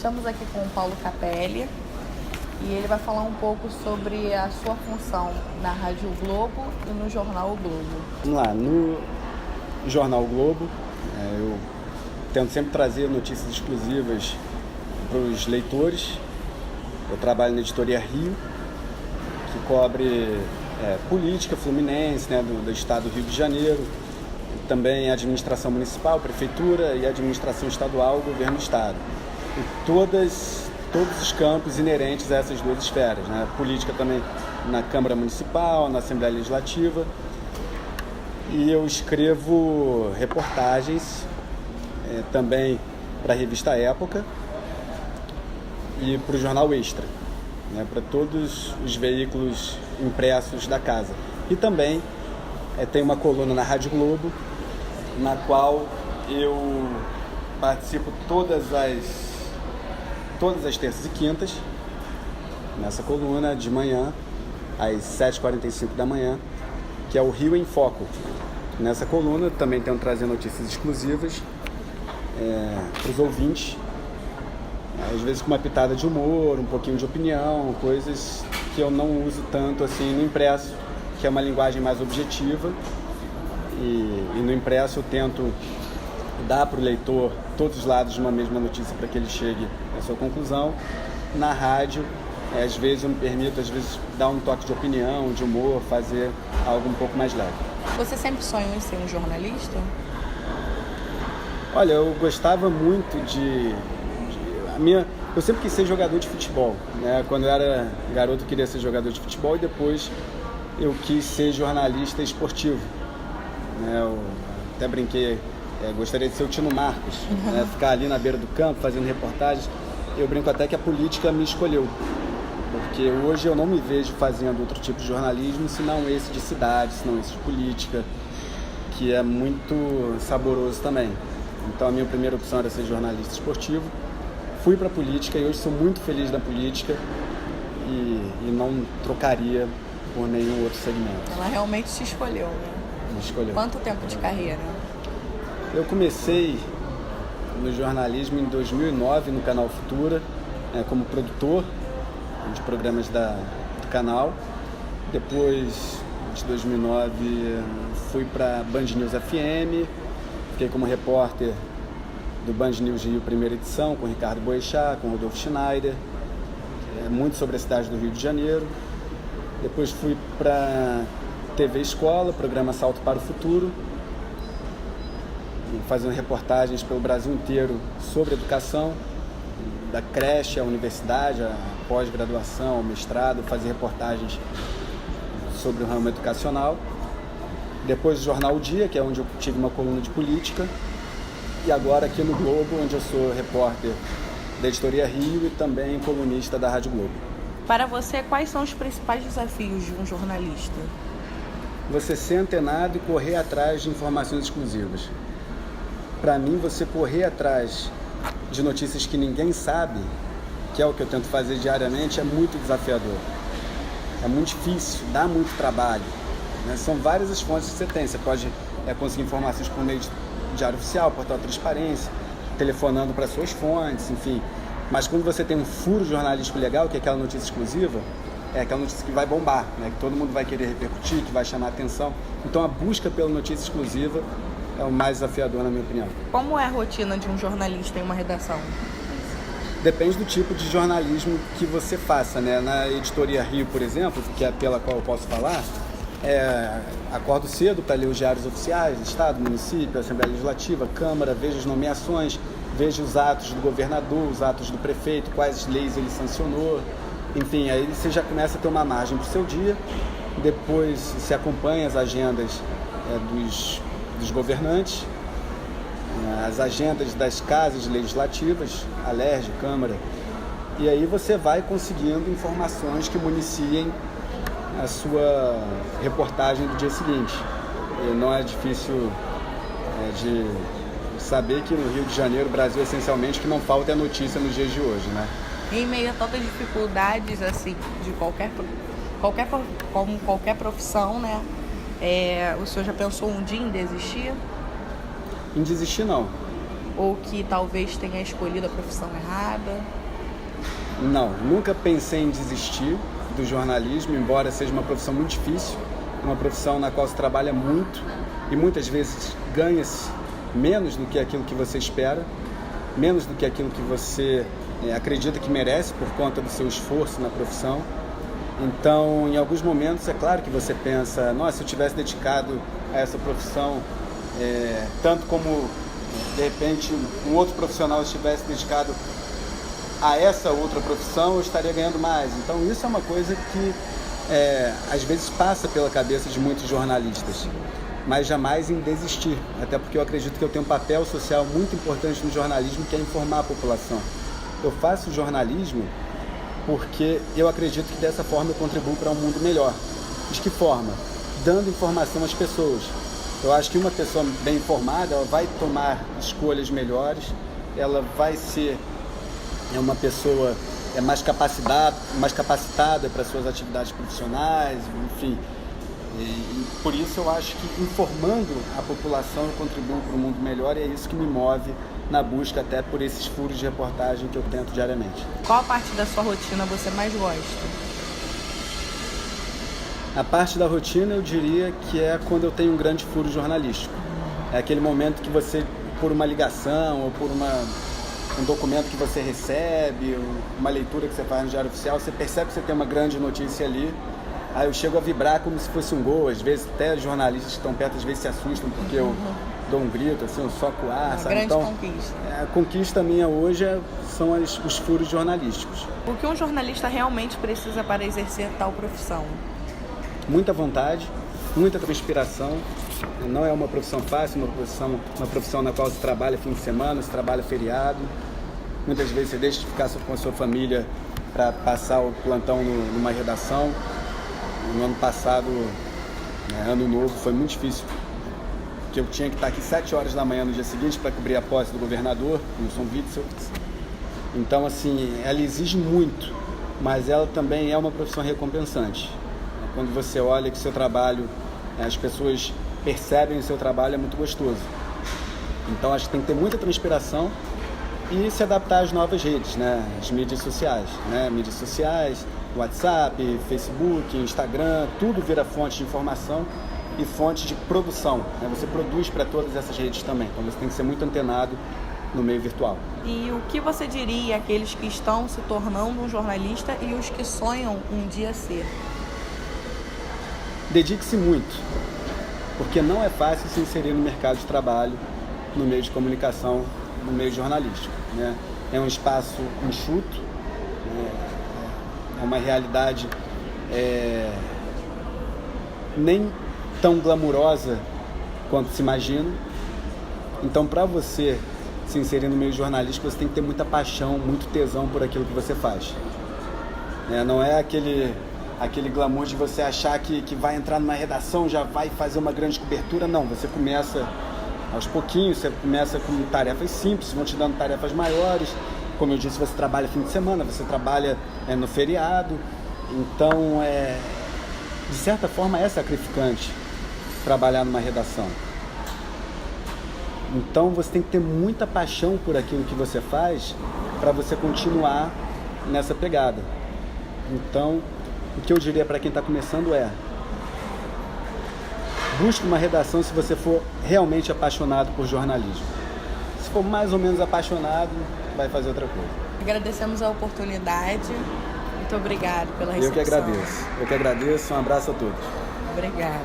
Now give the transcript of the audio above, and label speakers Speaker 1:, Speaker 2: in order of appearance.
Speaker 1: Estamos aqui com o Paulo Capelli e ele vai falar um pouco sobre a sua função na Rádio Globo e no Jornal O Globo.
Speaker 2: Vamos lá, no Jornal O Globo, eu tento sempre trazer notícias exclusivas para os leitores. Eu trabalho na Editoria Rio, que cobre política fluminense, do estado do Rio de Janeiro, também administração municipal, prefeitura e administração estadual, governo do estado. E todos os campos inerentes a essas duas esferas, política também na Câmara Municipal, na Assembleia Legislativa. E eu escrevo reportagens também para a revista Época e para o Jornal Extra, para todos os veículos impressos da casa. E também tem uma coluna na Rádio Globo, na qual eu participo todas as terças e quintas, nessa coluna de manhã, às 7h45 da manhã, que é o Rio em Foco. Nessa coluna também tento trazer notícias exclusivas para os ouvintes, às vezes com uma pitada de humor, um pouquinho de opinião, coisas que eu não uso tanto assim no impresso, que é uma linguagem mais objetiva. E no impresso eu tento dar para o leitor todos os lados de uma mesma notícia para que ele chegue à sua conclusão. Na rádio, às vezes eu me permito, dar um toque de opinião, de humor, fazer algo um pouco mais leve.
Speaker 1: Você sempre sonhou em ser um jornalista?
Speaker 2: Olha, eu gostava muito eu sempre quis ser jogador de futebol, Quando eu era garoto eu queria ser jogador de futebol e depois eu quis ser jornalista esportivo, Eu até brinquei, gostaria de ser o Tino Marcos, ficar ali na beira do campo fazendo reportagens. Eu brinco até que a política me escolheu, porque hoje eu não me vejo fazendo outro tipo de jornalismo senão esse de cidade, senão esse de política, que é muito saboroso também. Então a minha primeira opção era ser jornalista esportivo. Fui para a política e hoje sou muito feliz na política e não trocaria por nenhum outro segmento.
Speaker 1: Ela realmente te escolheu,
Speaker 2: Me escolheu.
Speaker 1: Quanto tempo de carreira?
Speaker 2: Eu comecei no jornalismo em 2009 no Canal Futura, como produtor de programas do canal. Depois de 2009 fui para Band News FM, fiquei como repórter do Band News Rio, primeira edição, com Ricardo Boechat, com Rodolfo Schneider, muito sobre a cidade do Rio de Janeiro. Depois fui para TV Escola, programa Salto para o Futuro, fazendo reportagens pelo Brasil inteiro sobre educação, da creche à universidade, à pós-graduação, ao mestrado, fazer reportagens sobre o ramo educacional. Depois o Jornal O Dia, que é onde eu tive uma coluna de política. E agora aqui no Globo, onde eu sou repórter da Editoria Rio e também colunista da Rádio Globo.
Speaker 1: Para você, quais são os principais desafios de um jornalista?
Speaker 2: Você ser antenado e correr atrás de informações exclusivas. Para mim, você correr atrás de notícias que ninguém sabe, que é o que eu tento fazer diariamente, é muito desafiador. É muito difícil, dá muito trabalho. São várias as fontes que você tem. Você pode conseguir informações por meio de Diário Oficial, Portal Transparência, telefonando para suas fontes, enfim. Mas quando você tem um furo jornalístico legal, que é aquela notícia exclusiva, é aquela notícia que vai bombar, que todo mundo vai querer repercutir, que vai chamar a atenção. Então a busca pela notícia exclusiva é o mais desafiador, na minha opinião.
Speaker 1: Como é a rotina de um jornalista em uma redação?
Speaker 2: Depende do tipo de jornalismo que você faça, Na Editoria Rio, por exemplo, que é pela qual eu posso falar, acordo cedo para ler os diários oficiais do Estado, município, Assembleia Legislativa, Câmara, vejo as nomeações, vejo os atos do governador, os atos do prefeito, quais leis ele sancionou. Enfim, aí você já começa a ter uma margem para o seu dia. Depois se acompanha as agendas dos governantes, as agendas das casas legislativas, Alerj, Câmara. E aí você vai conseguindo informações que municiem a sua reportagem do dia seguinte. E não é difícil de saber que no Rio de Janeiro, Brasil, essencialmente, que não falta é notícia nos dias de hoje,
Speaker 1: Em meio a tantas dificuldades, assim, de como qualquer profissão, o senhor já pensou um dia em desistir?
Speaker 2: Em desistir, não.
Speaker 1: ou que talvez tenha escolhido a profissão errada?
Speaker 2: Não, nunca pensei em desistir do jornalismo, embora seja uma profissão muito difícil, uma profissão na qual se trabalha muito e muitas vezes ganha-se menos do que aquilo que você espera, menos do que aquilo que você acredita que merece por conta do seu esforço na profissão. Então, em alguns momentos, é claro que você pensa, nossa, se eu tivesse dedicado a essa profissão, tanto como, de repente, um outro profissional estivesse dedicado a essa outra profissão, eu estaria ganhando mais. Então, isso é uma coisa que, às vezes, passa pela cabeça de muitos jornalistas, mas jamais em desistir, até porque eu acredito que eu tenho um papel social muito importante no jornalismo, que é informar a população. Eu faço jornalismo porque eu acredito que dessa forma eu contribuo para um mundo melhor. De que forma? Dando informação às pessoas. Eu acho que uma pessoa bem informada, ela vai tomar escolhas melhores, ela vai ser uma pessoa mais capacitada para suas atividades profissionais, enfim. E por isso eu acho que informando a população eu contribuo para um mundo melhor, e é isso que me move na busca até por esses furos de reportagem que eu tento diariamente.
Speaker 1: Qual a parte da sua rotina você mais gosta?
Speaker 2: A parte da rotina eu diria que é quando eu tenho um grande furo jornalístico. É aquele momento que você, por uma ligação ou por um documento que você recebe, uma leitura que você faz no Diário Oficial, você percebe que você tem uma grande notícia ali. Aí eu chego a vibrar como se fosse um gol. Às vezes até jornalistas que estão perto às vezes se assustam porque eu dou um grito, assim, eu soco o ar, sabe?
Speaker 1: Grande
Speaker 2: então,
Speaker 1: conquista.
Speaker 2: A conquista minha hoje são os furos jornalísticos.
Speaker 1: O que um jornalista realmente precisa para exercer tal profissão?
Speaker 2: Muita vontade, muita transpiração. Não é uma profissão fácil, uma profissão na qual se trabalha fim de semana, se trabalha feriado. Muitas vezes você deixa de ficar com a sua família para passar o plantão numa redação. No ano passado, ano novo, foi muito difícil, porque eu tinha que estar aqui 7 horas da manhã no dia seguinte para cobrir a posse do governador, Wilson Witzel. Então, assim, ela exige muito, mas ela também é uma profissão recompensante. Quando você olha que seu trabalho, as pessoas percebem o seu trabalho, é muito gostoso. Então, acho que tem que ter muita transpiração e se adaptar às novas redes, né? As mídias sociais, Mídias sociais, WhatsApp, Facebook, Instagram, tudo vira fonte de informação e fonte de produção. Você produz para todas essas redes também, então você tem que ser muito antenado no meio virtual.
Speaker 1: E o que você diria àqueles que estão se tornando um jornalista e os que sonham um dia ser?
Speaker 2: Dedique-se muito, porque não é fácil se inserir no mercado de trabalho, no meio de comunicação, no meio jornalístico, né? É um espaço enxuto, é uma realidade nem tão glamurosa quanto se imagina. Então, para você se inserir no meio jornalístico, você tem que ter muita paixão, muito tesão por aquilo que você faz. Não é aquele glamour de você achar que vai entrar numa redação, já vai fazer uma grande cobertura. Não, você começa aos pouquinhos, você começa com tarefas simples, vão te dando tarefas maiores. Como eu disse, você trabalha fim de semana, você trabalha no feriado. Então, de certa forma, é sacrificante trabalhar numa redação. Então, você tem que ter muita paixão por aquilo que você faz para você continuar nessa pegada. Então, o que eu diria para quem está começando busque uma redação se você for realmente apaixonado por jornalismo. Se for mais ou menos apaixonado, vai fazer outra coisa.
Speaker 1: Agradecemos a oportunidade. Muito obrigado pela recepção.
Speaker 2: Eu que agradeço. Um abraço a todos.
Speaker 1: Obrigada.